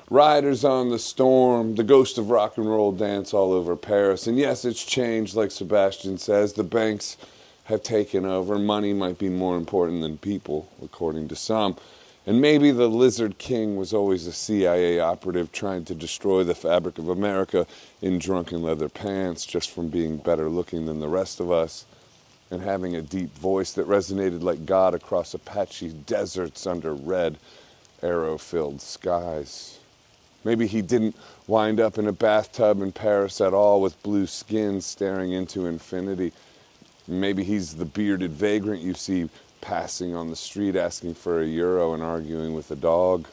Riders on the storm, the ghost of rock and roll dance all over Paris. And yes, it's changed, like Sebastian says. The banks have taken over. Money might be more important than people, according to some. And maybe the Lizard King was always a CIA operative trying to destroy the fabric of America in drunken leather pants just from being better looking than the rest of us and having a deep voice that resonated like God across Apache deserts under red, arrow-filled skies. Maybe he didn't wind up in a bathtub in Paris at all with blue skin staring into infinity. Maybe he's the bearded vagrant you see passing on the street asking for €1 and arguing with a dog.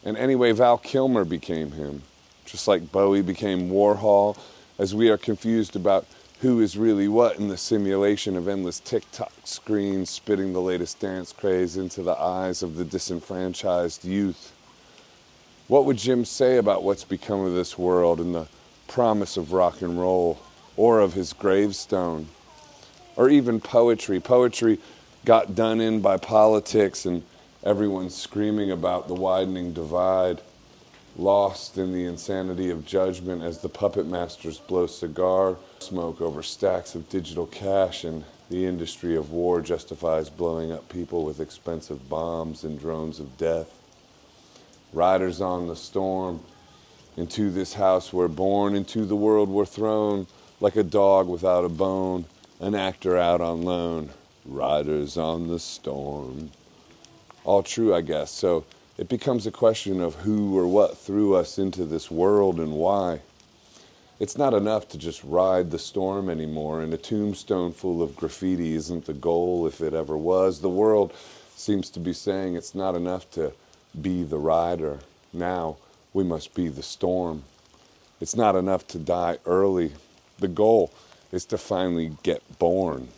And anyway, Val Kilmer became him, just like Bowie became Warhol, as we are confused about who is really what in the simulation of endless TikTok screens spitting the latest dance craze into the eyes of the disenfranchised youth. What would Jim say about what's become of this world and the promise of rock and roll, or of his gravestone? Or even poetry. Poetry got done in by politics and everyone screaming about the widening divide, lost in the insanity of judgment as the puppet masters blow cigar smoke over stacks of digital cash and the industry of war justifies blowing up people with expensive bombs and drones of death. Riders on the storm, into this house we're born, into the world we're thrown, like a dog without a bone, an actor out on loan. Riders on the storm. All true, I guess. So it becomes a question of who or what threw us into this world and why. It's not enough to just ride the storm anymore, and a tombstone full of graffiti isn't the goal if it ever was. The world seems to be saying it's not enough to be the rider. Now we must be the storm. It's not enough to die early. The goal is to finally get born.